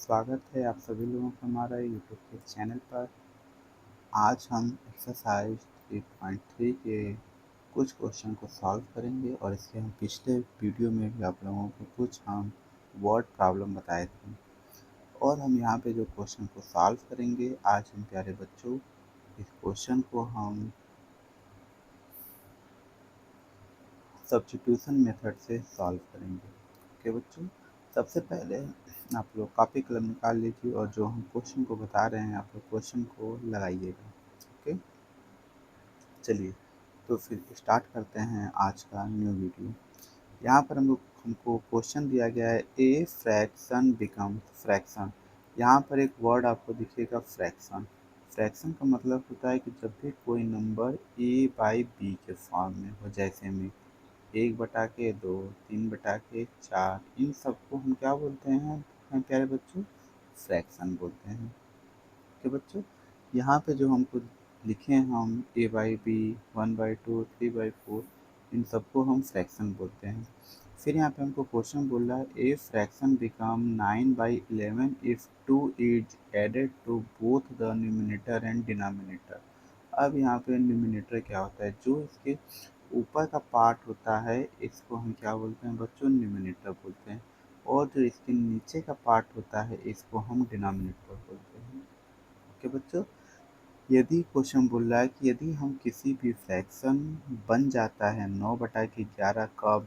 स्वागत है आप सभी लोगों का हमारा यूट्यूब के चैनल पर। आज हम एक्सरसाइज 3.3 के कुछ क्वेश्चन को सॉल्व करेंगे और इसके हम पिछले वीडियो में भी आप लोगों को कुछ हम वर्ड प्रॉब्लम बताए थे और हम यहाँ पे जो क्वेश्चन को सॉल्व करेंगे आज हम प्यारे बच्चों इस क्वेश्चन को हम सब्स्टिट्यूशन मेथड से सॉल्व करेंगे। ओके बच्चों, सबसे पहले आप लोग कॉपी कलम निकाल लीजिए और जो हम क्वेश्चन को बता रहे हैं आप लोग क्वेश्चन को लगाइएगा। ओके, चलिए तो फिर स्टार्ट करते हैं आज का न्यू वीडियो। यहाँ पर हमको क्वेश्चन दिया गया है ए फ्रैक्शन बिकम फ्रैक्शन। यहाँ पर एक वर्ड आपको दिखेगा फ्रैक्शन। फ्रैक्शन का मतलब होता है कि जब भी कोई नंबर ए बाई बी के फॉर्म में हो, जैसे में 1/2, 3/4, इन सबको हम क्या बोलते हैं प्यारे बच्चों? फ्रैक्शन बोलते हैं। ओके बच्चों, यहाँ पे जो हमको लिखे हैं हम a/b, 1/2, 3/4, इन सबको हम फ्रैक्शन बोलते हैं। फिर यहाँ पे हमको क्वेश्चन बोल रहा है a fraction become 9/11 if 2 is added to both the numerator and denominator. अब यहाँ पे न्यूमिनेटर क्या होता है? जो इसके ऊपर का पार्ट होता है इसको हम क्या बोलते हैं बच्चों? न्यूमिनेटर बोलते हैं। और जो इसके नीचे का पार्ट होता है इसको हम डिनोमिनेटर बोलते हैं। ओके बच्चों, यदि क्वेश्चन बोल रहा है कि यदि हम किसी भी फ्रैक्शन बन जाता है 9/11 कब?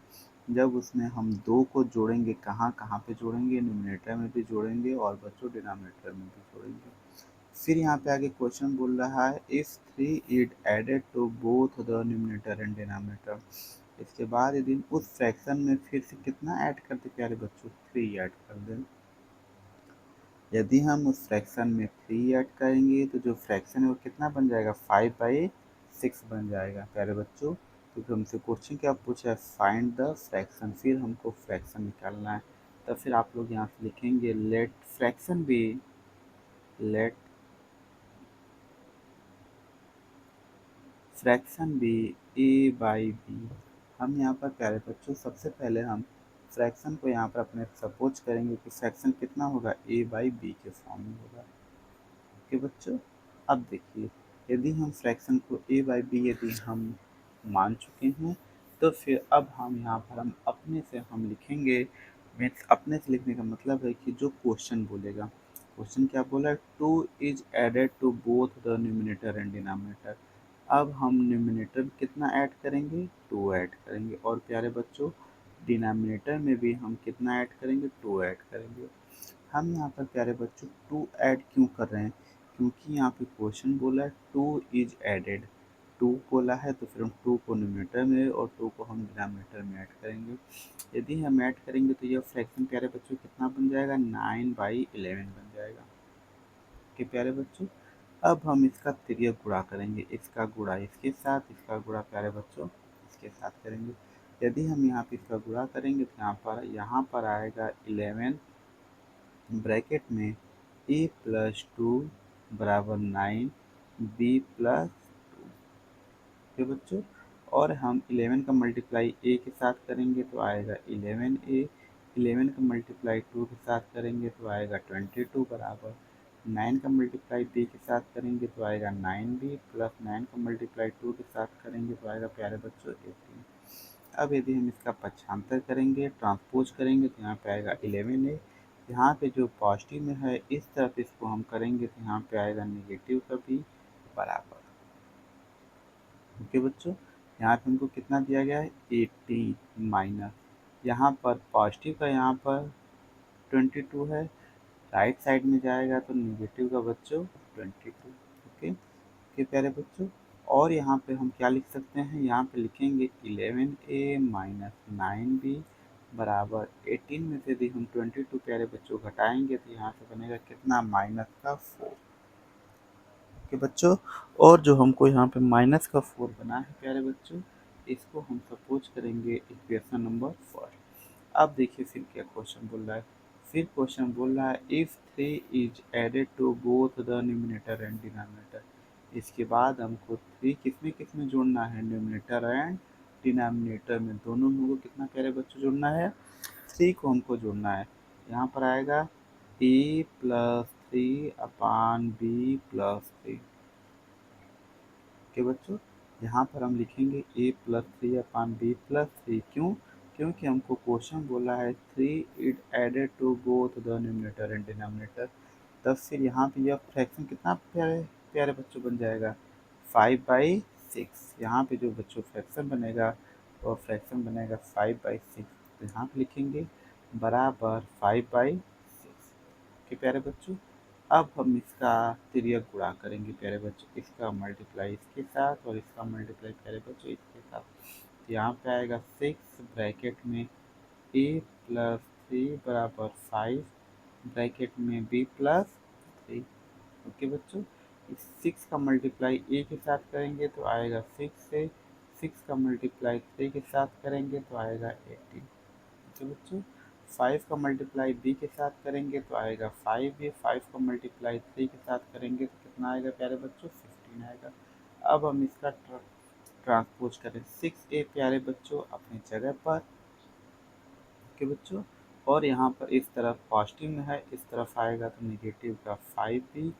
जब उसमें हम 2 को जोड़ेंगे, कहाँ कहाँ पे जोड़ेंगे? न्यूमिनेटर में भी जोड़ेंगे और बच्चों डिनोमिनेटर में भी जोड़ेंगे। फिर यहाँ पे आगे क्वेश्चन बोल रहा है if 3 is added to both the numerator and denominator. इसके बाद यदि उस फ्रैक्शन में फिर से कितना ऐड कर दे प्यारे बच्चों? 3 ऐड कर दें। यदि हम उस फ्रैक्शन में 3 ऐड करेंगे तो जो फ्रैक्शन है वो कितना बन जाएगा? 5/6 बन जाएगा प्यारे बच्चों। क्योंकि हमसे क्वेश्चन क्या पूछा है? Find the fraction. फिर हमको फ्रैक्शन निकालना है। तो फिर आप लोग यहाँ से लिखेंगे let fraction be, let fraction be a/b। हम यहाँ पर प्यारे बच्चों सबसे पहले हम फ्रैक्शन को यहाँ पर अपने सपोज करेंगे कि फ्रैक्शन कितना होगा? a/b के फॉर्म में होगा। ओके बच्चों, अब देखिए यदि हम फ्रैक्शन को a/b यदि हम मान चुके हैं तो फिर अब हम यहाँ पर हम अपने से हम लिखेंगे। मीन्स अपने से लिखने का मतलब है कि जो क्वेश्चन बोलेगा, क्वेश्चन क्या बोला? 2 is added to both the numerator and denominator. अब हम न्यूमिनेटर में कितना ऐड करेंगे? 2 ऐड करेंगे। और प्यारे बच्चों डिनोमिनेटर में भी हम कितना ऐड करेंगे? 2 ऐड करेंगे। हम यहाँ पर प्यारे बच्चों 2 ऐड क्यों कर रहे हैं? क्योंकि यहाँ पे क्वेश्चन बोला है 2 इज एडेड। 2 बोला है तो फिर हम 2 को न्यूमिनेटर में और 2 को हम डिनोमिनेटर में ऐड करेंगे। यदि हम ऐड करेंगे तो यह फ्रैक्शन प्यारे बच्चों कितना बन जाएगा? 9/11 बन जाएगा। कि प्यारे बच्चों अब हम इसका तिर्यक गुणा करेंगे। इसका गुणा इसके साथ, इसका गुणा प्यारे बच्चों इसके साथ करेंगे। यदि हम यहाँ पे इसका गुणा करेंगे तो यहाँ पर आएगा 11 ब्रैकेट में a+2 बराबर 9 b+2। ओके बच्चों, और हम 11 का मल्टीप्लाई a के साथ करेंगे तो आएगा 11a। 11 का मल्टीप्लाई 2 के साथ करेंगे तो आएगा 22 बराबर 9 का मल्टीप्लाई b के साथ करेंगे तो आएगा 9b प्लस 9 का मल्टीप्लाई 2 के साथ करेंगे तो आएगा प्यारे बच्चों 18। अब यदि हम इसका पक्षांतर करेंगे, ट्रांसपोज करेंगे तो यहाँ पे आएगा 11a। यहाँ पे जो पॉजिटिव में है इस तरफ इसको हम करेंगे तो यहाँ पे आएगा नेगेटिव का भी बराबर। ओके बच्चों, यहाँ पे हमको कितना दिया गया है? 18 माइनस, यहाँ पर पॉजिटिव का यहाँ पर 22 है, राइट साइड में जाएगा तो नेगेटिव का बच्चों 22। ओके ओके प्यारे बच्चों, और यहाँ पे हम क्या लिख सकते हैं? यहाँ पे लिखेंगे 11a माइनस 9b बराबर 18 में से यदि हम 22 प्यारे बच्चों घटाएंगे तो यहाँ से बनेगा कितना? -4। ओके बच्चों, और जो हमको यहाँ पे -4 बना है प्यारे बच्चों, इसको हम सपोज करेंगे इक्वेशन नंबर फर्स्ट। अब देखिए फिर क्या क्वेश्चन बोल रहा है। फिर क्वेश्चन बोल रहा है if 3 is added to both the numerator and denominator. इसके बाद हमको 3 किसमें किसमें जोड़ना है? न्यूमिनेटर एंड डिनोमिनेटर में, दोनों में को कितना प्यारे बच्चों जोड़ना है? 3 को हमको जोड़ना है। यहाँ पर आएगा A plus three upon B plus three. Okay बच्चों, यहाँ पर हम लिखेंगे A plus three upon B plus three. क्यों? क्योंकि हमको क्वेश्चन बोला है three it added to both the numerator and denominator. तब फिर यहाँ पे यह फ्रैक्शन कितना प्यारे प्यारे बच्चों बन जाएगा, 5/6। यहाँ पे जो बच्चों फ्रैक्शन बनेगा वो फ्रैक्शन बनेगा 5/6। तो यहाँ पे लिखेंगे बराबर 5/6। ओके प्यारे बच्चों, अब हम इसका तिर्यक गुणा करेंगे प्यारे बच्चों, इसका मल्टीप्लाई इसके साथ और इसका मल्टीप्लाई प्यारे बच्चों इसके साथ। तो यहाँ पे आएगा 6 ब्रैकेट में ए प्लस थ्री बराबर 5 ब्रैकेट में बी प्लस थ्री। ओके बच्चों, इस 6 का मल्टीप्लाई ए के साथ करेंगे तो आएगा 6 से, 6 का मल्टीप्लाई 3 के साथ करेंगे तो आएगा 18। ओके बच्चों, 5 का मल्टीप्लाई बी के साथ करेंगे तो आएगा 5 बी, 5 का मल्टीप्लाई 3 के साथ करेंगे तो कितना आएगा प्यारे बच्चों, 15 आएगा। अब हम इसका ट्रांसपोज करें, 6a प्यारे बच्चों अपनी जगह पर। ओके बच्चों, और यहाँ पर इस तरफ पॉजिटिव में है, इस तरफ आएगा तो निगेटिव का 5b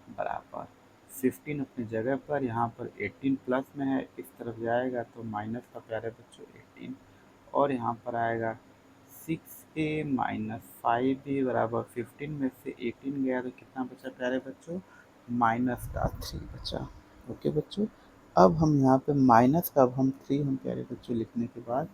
बराबर 15 अपनी जगह पर। यहाँ पर 18 प्लस में है, इस तरफ जाएगा तो माइनस का प्यारे बच्चों 18, और यहाँ पर आएगा 6a माइनस 5b बराबर 15 में से 18 गया तो कितना बचा प्यारे बच्चों, माइनस का 3 बचा। ओके बच्चों, अब हम यहाँ पे माइनस का, अब हम 3 हम प्यारे बच्चों लिखने के बाद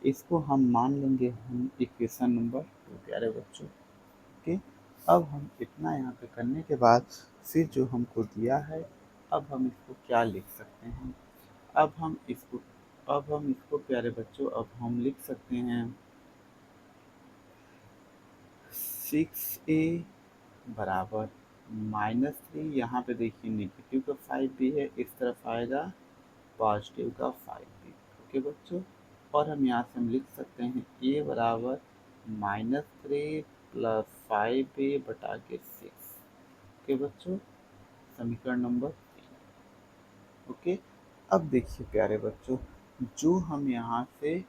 इसको हम मान लेंगे हम इक्वेशन नंबर 2 प्यारे बच्चों। ओके, अब हम इतना यहाँ पे करने के बाद फिर जो हमको दिया है, अब हम इसको क्या लिख सकते हैं, अब हम इसको प्यारे बच्चों अब हम लिख सकते हैं 6a बराबर -3। यहाँ पे देखिए नेगेटिव का 5b है, इस तरफ आएगा पॉजिटिव का 5b। ओके बच्चों, और हम यहाँ से हम लिख सकते हैं a बराबर -3 प्लस 5a बटा के 6। ओके बच्चों, समीकरण नंबर 3। ओके, अब देखिए प्यारे बच्चों, जो हम यहाँ पे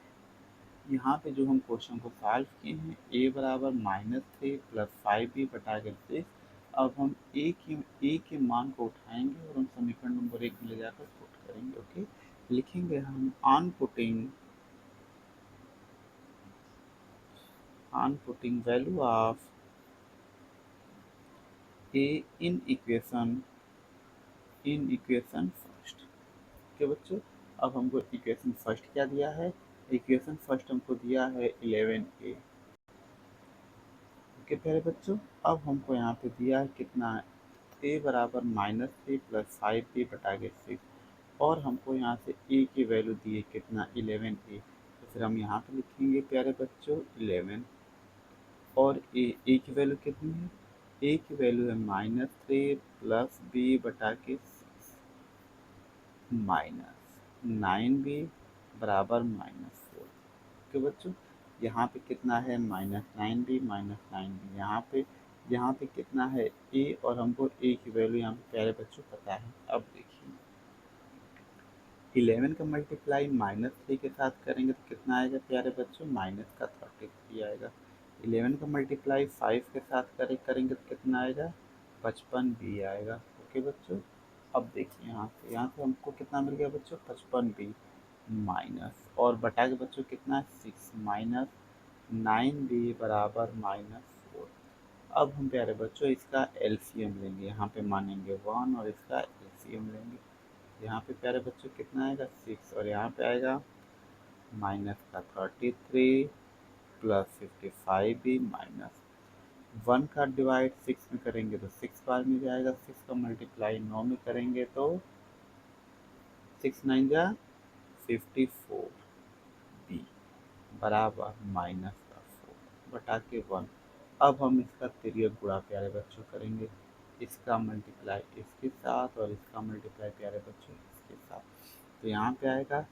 जो हम क्वेश्चन को सॉल्व किए हैं, a बराबर -3 प्लस 5b बटा के 6। अब हम ए के मान को उठाएंगे और हम समीकरण नंबर 1 में ले जाकर पुट करेंगे। ओके, लिखेंगे हम on putting value of A in equation first. Okay बच्चों, अब हमको इक्वेशन फर्स्ट क्या दिया है, इक्वेशन फर्स्ट हमको दिया है 11a। ओके प्यारे बच्चों, अब हमको यहाँ पे दिया है कितना, a बराबर -3 प्लस 5b बटा के 6, और हमको यहाँ से a की वैल्यू दी है कितना, 11a। तो फिर हम यहाँ पे लिखेंगे प्यारे बच्चों 11, और a की वैल्यू कितनी है, a की वैल्यू है -3 प्लस b बटा के 6 माइनस 9b बराबर -4। ओके बच्चों, यहाँ पे कितना है -9b -9b, यहाँ पे कितना है a, और हमको a की वैल्यू यहाँ पे प्यारे बच्चों पता है। अब देखिए 11 का मल्टीप्लाई -3 के साथ करेंगे तो कितना आएगा प्यारे बच्चों, माइनस का 33 आएगा। 11 का मल्टीप्लाई 5 के साथ करेंगे तो कितना आएगा, 55b आएगा। ओके बच्चों, अब देखिए यहाँ से हमको कितना मिल गया बच्चों, 55b माइनस, और बटा के बच्चों कितना है 6 माइनस 9b बराबर -4। अब हम प्यारे बच्चों इसका एलसीएम लेंगे, यहाँ पे मानेंगे 1 और इसका एलसीएम लेंगे। यहाँ पे प्यारे बच्चों कितना आएगा 6, और यहाँ पे आएगा माइनस का 33 प्लस 55b माइनस 1 का डिवाइड 6 में करेंगे तो 6 बार में जाएगा, 6 का मल्टीप्लाई 9 में करेंगे तो 6 9 जा 54b बराबर -4 बटा के 1। अब हम इसका तिर्यक गुणा प्यारे बच्चों करेंगे, इसका मल्टीप्लाई इसके साथ और इसका मल्टीप्लाई प्यारे बच्चों इसके साथ। तो यहाँ पे आएगा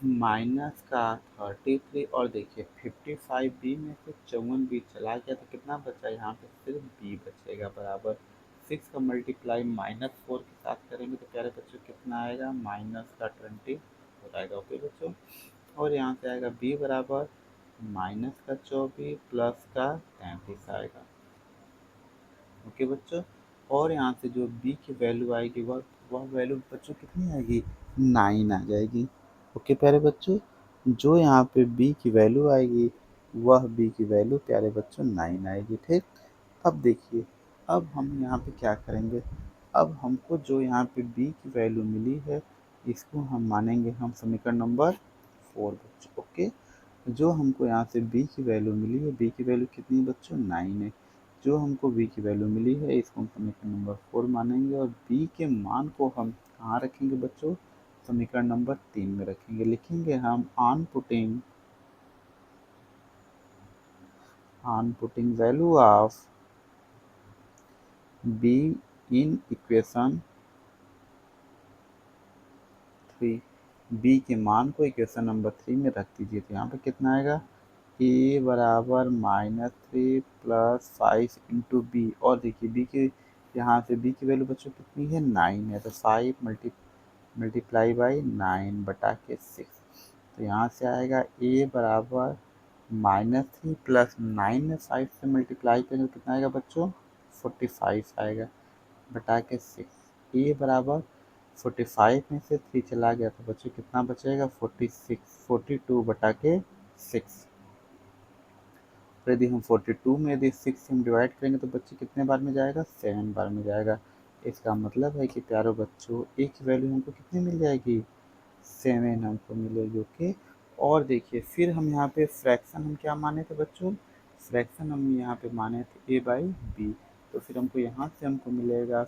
माइनस का 33, और देखिए 55b में से 54b चला गया तो कितना बचा, यहाँ पे सिर्फ b बचेगा बराबर 6 का मल्टीप्लाई -4 के साथ करेंगे तो प्यारे बच्चों कितना आएगा, माइनस का 20 हो जाएगा। ओके बच्चों, और यहाँ से आएगा b बराबर माइनस का 24 प्लस का 33 आएगा। ओके बच्चों, और यहाँ से जो b की वैल्यू आएगी वह वैल्यू बच्चों कितनी आएगी, 9 आ जाएगी। ओके प्यारे बच्चों, जो यहाँ पे b की वैल्यू आएगी वह b की वैल्यू प्यारे बच्चों 9 आएगी। ठीक, अब देखिए, अब हम यहाँ पे क्या करेंगे, अब हमको जो यहाँ पे b की वैल्यू मिली है इसको हम मानेंगे हम समीकरण नंबर 4 बच्चों। ओके, जो हमको यहाँ से b की वैल्यू मिली है, b की वैल्यू कितनी है बच्चों, 9 है। जो हमको b की वैल्यू मिली है इसको हम समीकरण नंबर 4 मानेंगे और b के मान को हम कहाँ रखेंगे बच्चों, समीकरण नंबर 3 में रखेंगे। लिखेंगे हम on putting value of b in equation 3, b के मान को इक्वेशन नंबर 3 में रख दीजिए। तो यहाँ पे कितना आएगा, ए बराबर -3 प्लस 5 इंटू बी, और देखिए बी की, यहाँ से बी की वैल्यू बच्चों कितनी है, 9 है, तो 5 मल्टीप्लाई बाई 9 बटा के 6। तो यहाँ से आएगा ए बराबर -3 प्लस 9 में 5 से मल्टीप्लाई करेंगे तो कितना आएगा बच्चों, 45 आएगा बटा के 6। ए बराबर 45 में से 3 चला गया तो बच्चों कितना बचेगा, 42 बटा के 6। तो यदि हम 42 में यदि 6 से हम डिवाइड करेंगे तो बच्चे कितने बार में जाएगा, 7 बार में जाएगा। इसका मतलब है कि प्यारे बच्चों ए की वैल्यू हमको कितनी मिल जाएगी, 7 हमको मिलेगी। ओके, और देखिए फिर हम यहाँ पे फ्रैक्शन हम क्या माने थे बच्चों, फ्रैक्शन हम यहाँ पे माने थे ए बाई बी। तो फिर हमको यहाँ से हमको मिलेगा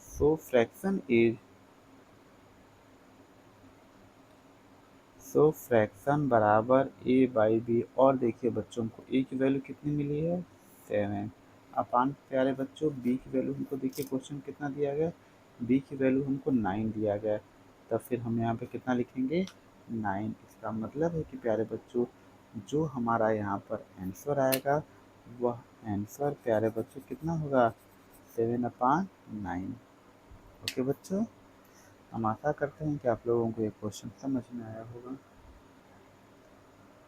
फ्रैक्शन बराबर ए बाई बी। और देखिए बच्चों को ए की वैल्यू कितनी मिली है, 7 अपान प्यारे बच्चों बी की वैल्यू हमको देखिए क्वेश्चन कितना दिया गया, बी की वैल्यू हमको 9 दिया गया। तब फिर हम यहाँ पे कितना लिखेंगे, 9। इसका मतलब है कि प्यारे बच्चों जो हमारा यहाँ पर आंसर आएगा वह आंसर प्यारे बच्चों कितना होगा, 7/9। ओके बच्चों, हम आशा करते हैं कि आप लोगों को ये क्वेश्चन समझ में आया होगा।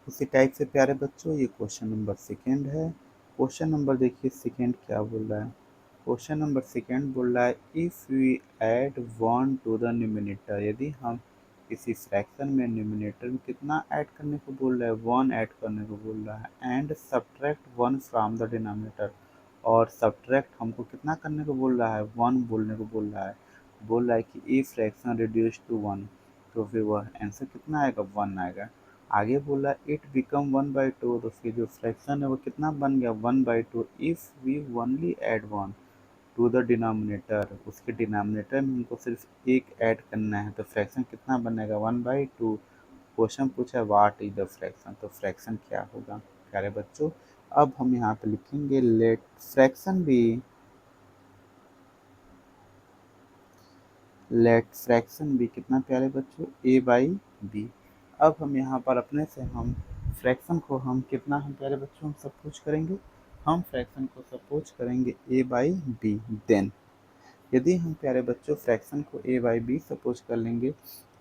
उसी टाइप से प्यारे बच्चों ये क्वेश्चन नंबर सेकेंड है। क्वेश्चन नंबर देखिए सेकेंड क्या बोल रहा है, क्वेश्चन नंबर सेकेंड बोल रहा है if we add 1 to the numerator, यदि हम किसी फ्रैक्शन में न्यूमिनेटर में कितना ऐड करने को बोल रहा है, 1 ऐड करने को बोल रहा है, and subtract 1 from the denominator, और सब्ट्रैक्ट हमको कितना करने को बोल रहा है, 1 बोलने को बोल रहा है कि ई फ्रैक्शन रिड्यूस टू 1, तो फिर वह आंसर कितना आएगा, 1 आएगा। आगे बोला इट बिकम 1/2, तो फिर जो फ्रैक्शन है वो कितना बन गया, 1/2। If we only add 1 to the denominator, उसके डिनोमिनेटर में हमको सिर्फ एक ऐड करना है, तो फ्रैक्शन कितना बनेगा, 1/2। क्वेश्चन पूछा व्हाट इज द फ्रैक्शन, तो फ्रैक्शन क्या होगा प्यारे बच्चों। अब हम यहाँ पे लिखेंगे लेट फ्रैक्शन भी कितना प्यारे बच्चों, ए बाई बी। अब हम यहाँ पर अपने से हम फ्रैक्शन को हम कितना हम प्यारे बच्चों हम सपोज करेंगे, हम फ्रैक्शन को सपोज करेंगे ए बाई बी। देन यदि हम प्यारे बच्चों फ्रैक्शन को ए बाई बी सपोज कर लेंगे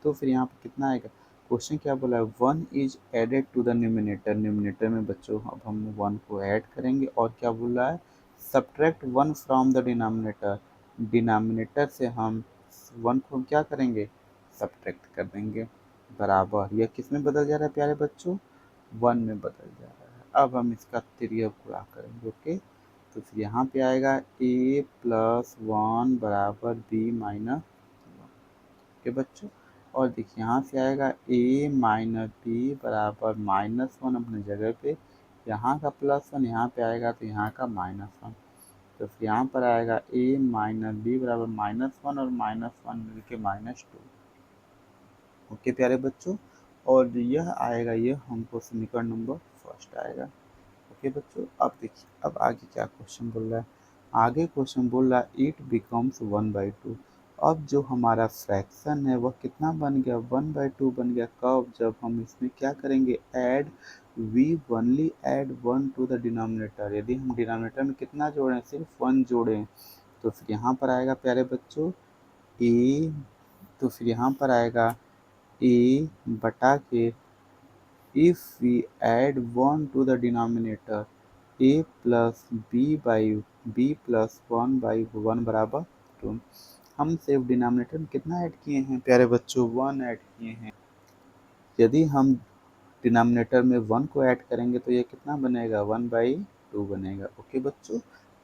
तो फिर यहाँ पर कितना आएगा, क्वेश्चन क्या बोला है, 1 is added to the numerator, numerator में बच्चों अब हम 1 को ऐड करेंगे, और क्या बोल रहा है, subtract 1 from the denominator, denominator से हम 1 को हम क्या करेंगे, सब्ट्रैक्ट कर देंगे, बराबर यह किस में बदल जा रहा है प्यारे बच्चों, 1 में बदल जा रहा है। अब हम इसका तिर्यक गुणा करेंगे। ओके, तो फिर यहाँ पे आएगा a प्लस 1 बराबर b माइनस 1 के बच्चों, और देखिए यहाँ से आएगा a माइनस b बराबर -1 अपने जगह पे, यहाँ का +1 यहाँ पे आएगा तो यहाँ का -1, तो फिर यहाँ पर आएगा a माइनस बी बराबर -1 और -1 मिलके -2। ओके प्यारे बच्चों, और यह आएगा, यह हमको समीकरण नंबर फर्स्ट आएगा। ओके बच्चों, अब देखिए अब आगे क्या क्वेश्चन बोल रहा है, आगे क्वेश्चन बोल रहा है इट बिकम्स 1/2। अब जो हमारा फ्रैक्शन है वह कितना बन गया, 1/2 बन गया। कब, जब हम इसमें क्या करेंगे, add, we only add 1 to the denominator, यदि हम डिनोमिनेटर में कितना जोड़ें, सिर्फ 1 जोड़ें, तो फिर यहाँ पर आएगा प्यारे बच्चों ए, तो फिर यहाँ पर आएगा ए बटा के if we add 1 to the denominator a plus B plus 1/1 बराबर 2। हम सिर्फ डिनोमिनेटर में कितना ऐड किए हैं प्यारे बच्चों, 1 ऐड किए हैं। यदि हम डिनोमिनेटर में 1 को ऐड करेंगे तो ये कितना बनेगा, 1/2 बनेगा। ओके बच्चों,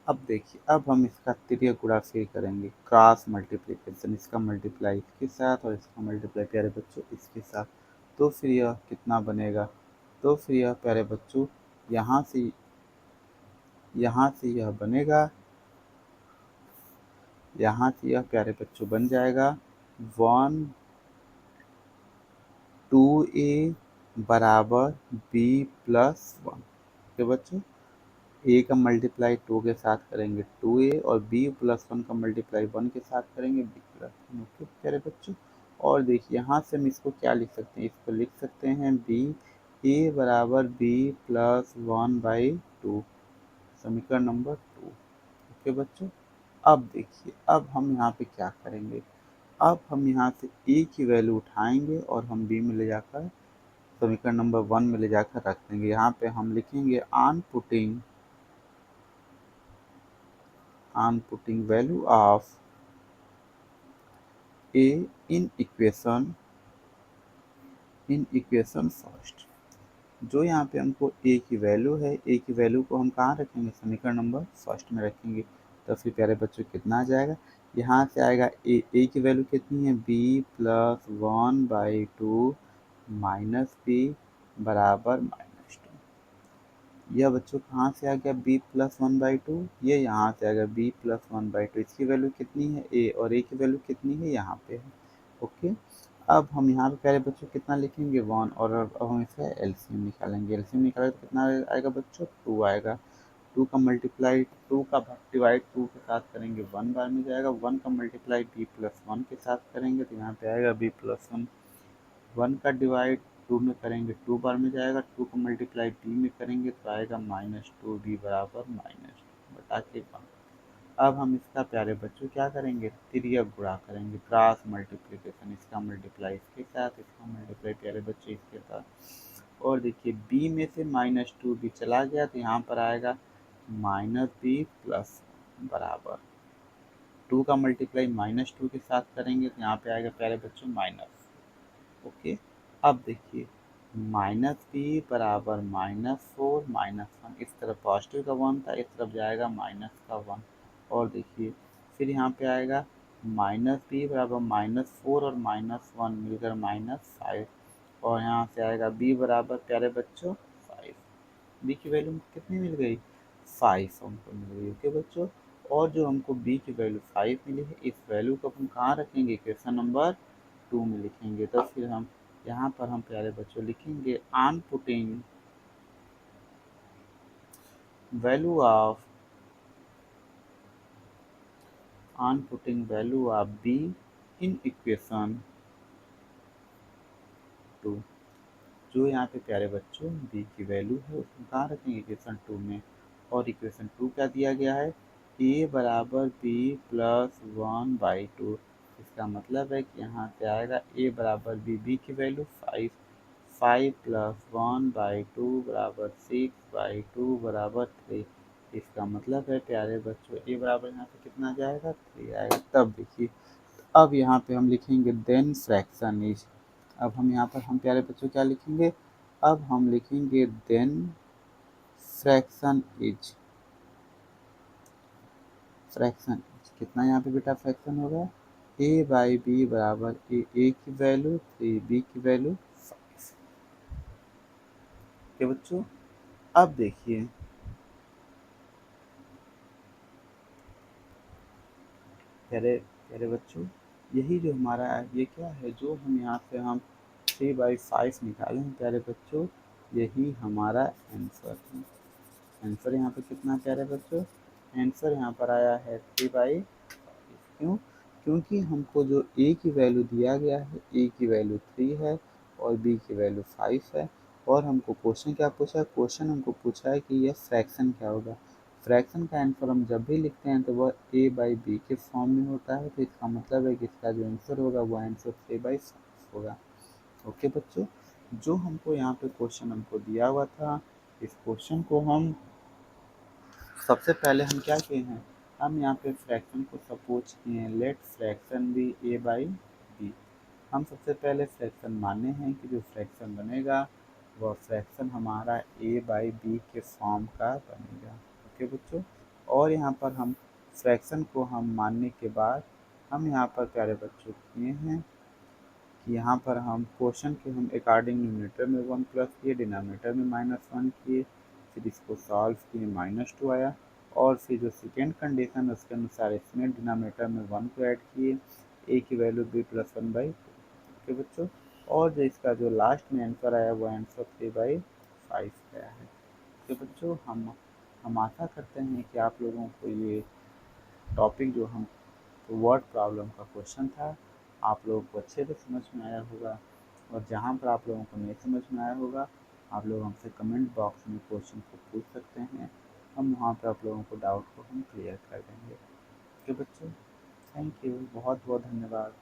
अब देखिए, अब हम इसका तिर्यक गुणा फिर करेंगे, क्रॉस मल्टीप्लिकेशन, इसका मल्टीप्लाई इसके साथ और इसका मल्टीप्लाई प्यारे बच्चों इसके साथ, तो फिर यह कितना बनेगा, तो फिर यह प्यारे बच्चों यहाँ से यह बनेगा, यहाँ से यह प्यारे बच्चों बन जाएगा 2a बराबर b प्लस 1। ओके बच्चों, a का मल्टीप्लाई 2 के साथ करेंगे 2a और b प्लस 1 का मल्टीप्लाई 1 के साथ करेंगे b प्लस 1। ओके प्यारे बच्चों, और देखिए यहाँ से हम इसको क्या लिख सकते हैं, इसको लिख सकते हैं a बराबर b प्लस 1/2, समीकरण नंबर 2। ओके बच्चों, अब देखिए, अब हम यहाँ पे क्या करेंगे, अब हम यहाँ से a की वैल्यू उठाएंगे और हम b में ले जाकर समीकरण नंबर 1 में ले जाकर रख देंगे। यहाँ पे हम लिखेंगे on putting value of a in equation first. जो यहाँ पे हमको a की वैल्यू है, a की वैल्यू को हम कहाँ रखेंगे, समीकरण नंबर फर्स्ट में रखेंगे। तो फिर प्यारे बच्चों कितना आ जाएगा, यहाँ से आएगा a की वैल्यू कितनी है, b प्लस 1/2 माइनस b बराबर -2। यह बच्चों कहाँ से आ गया, b प्लस 1/2, ये यहाँ से आ गया b प्लस 1/2। इसकी वैल्यू कितनी है a, और a की वैल्यू कितनी है यहाँ पे है। ओके, अब हम यहाँ पे प्यारे बच्चों कितना लिखेंगे, 1, और अब हम इसका एलसीएम निकालेंगे। एलसीएम निकालेंगे तो कितना आएगा बच्चों, 2 आएगा। 2 का मल्टीप्लाई 2 का डिवाइड 2 के साथ करेंगे 1 बार में जाएगा। 1 का मल्टीप्लाई b प्लस 1 के साथ करेंगे तो यहाँ पे आएगा b प्लस 1। 1 का डिवाइड 2 में करेंगे 2 बार में जाएगा। 2 का मल्टीप्लाई b में करेंगे तो आएगा -2b बराबर -2 बटा के 1। अब हम इसका प्यारे बच्चों क्या करेंगे, तिर्यक गुणा करेंगे, क्रॉस मल्टीप्लिकेशन, इसका मल्टीप्लाई इसके साथ, इसका मल्टीप्लाई प्यारे बच्चों इसके साथ। और देखिए b में से -2b चला गया तो यहाँ पर आएगा -b प्लस बराबर 2 का मल्टीप्लाई -2 के साथ करेंगे तो यहाँ पे आएगा प्यारे बच्चों माइनस। ओके, अब देखिए -b बराबर -4 -1, इस तरफ पॉजिटिव का 1 था, इस तरफ जाएगा माइनस का 1। और देखिए फिर यहाँ पे आएगा -b बराबर -4 और -1 मिलकर -5, और यहाँ से आएगा b बराबर प्यारे बच्चों 5। b की वैल्यू कितनी मिल गई, 5 हमको मिल गई। ओके बच्चों, और जो हमको b की वैल्यू 5 मिली है, इस वैल्यू को हम कहाँ रखेंगे, इक्वेशन नंबर 2 में लिखेंगे। तो फिर हम यहाँ पर हम प्यारे बच्चों लिखेंगे on putting value of b in equation 2। जो यहाँ पे प्यारे बच्चों b की वैल्यू है उसको कहाँ रखेंगे, इक्वेशन 2 में। और इक्वेशन 2 क्या दिया गया है, a बराबर b प्लस 1/2। इसका मतलब है कि यहाँ से आएगा a बराबर b की वैल्यू 5, 5 प्लस 1/2 बराबर 6/2 बराबर 3। इसका मतलब है प्यारे बच्चों a बराबर यहाँ पे कितना जाएगा, 3 आएगा। तब देखिए, अब यहाँ पे हम लिखेंगे देन फ्रैक्शन इज। अब हम यहाँ पर हम प्यारे बच्चों क्या लिखेंगे, अब हम लिखेंगे देन फ्रैक्शन इज। कितना यहाँ पे बेटा फ्रैक्शन होगा, a/b बराबर a की वैल्यू 3, b की वैल्यू 5। क्या बच्चों, अब देखिए प्यारे प्यारे बच्चों, यही जो हमारा ये क्या है, जो हम यहाँ से हम 3/5 निकाले हैं प्यारे बच्चों, यही हमारा आंसर है। आंसर यहाँ पे कितना प्यारे बच्चों, आंसर यहाँ पर आया है 3/5। क्यों, क्योंकि हमको जो a की वैल्यू दिया गया है, a की वैल्यू 3 है और b की वैल्यू 5 है। और हमको क्वेश्चन क्या पूछा है, क्वेश्चन हमको पूछा है कि यह फ्रैक्शन क्या होगा। फ्रैक्शन का आंसर हम जब भी लिखते हैं तो वह a/b के फॉर्म में होता है, तो इसका मतलब है कि इसका जो आंसर होगा वो आंसर 3/5 होगा। ओके बच्चों, जो हमको यहाँ पे क्वेश्चन हमको दिया हुआ था, इस क्वेश्चन को हम सबसे पहले हम क्या किए हैं, हम यहाँ पे फ्रैक्शन को सपोज किए हैं, let fraction be A by B. हम सबसे पहले फ्रैक्शन माने हैं कि जो फ्रैक्शन बनेगा वह फ्रैक्शन हमारा ए बाई बी के फॉर्म का बनेगा। ओके बच्चों, और यहाँ पर हम फ्रैक्शन को हम मानने के बाद हम यहाँ पर प्यारे बच्चों किए हैं कि यहाँ पर हम क्वेश्चन के हम अकॉर्डिंग न्यूमरेटर में 1 प्लस किए, डिनोमिनेटर में -1 किए, फिर इसको सॉल्व किए -2 आया, और फिर जो सेकेंड कंडीशन है उसके अनुसार इसमें डिनोमिनेटर में 1 को ऐड किए, ए की वैल्यू बी प्लस 1/2। ओके बच्चों, और जो इसका जो लास्ट में आंसर आया वो आंसर 3/5 आया है। ओके बच्चों, हम आशा करते हैं कि आप लोगों को ये टॉपिक जो हम वर्ड प्रॉब्लम का क्वेश्चन था आप लोगों को अच्छे से समझ में आया होगा, और जहाँ पर आप लोगों को नहीं समझ में आया होगा आप लोग हमसे कमेंट बॉक्स में क्वेश्चन को पूछ सकते हैं, हम वहाँ पर आप लोगों को डाउट को हम क्लियर कर देंगे। ओके बच्चों, थैंक यू, बहुत बहुत धन्यवाद।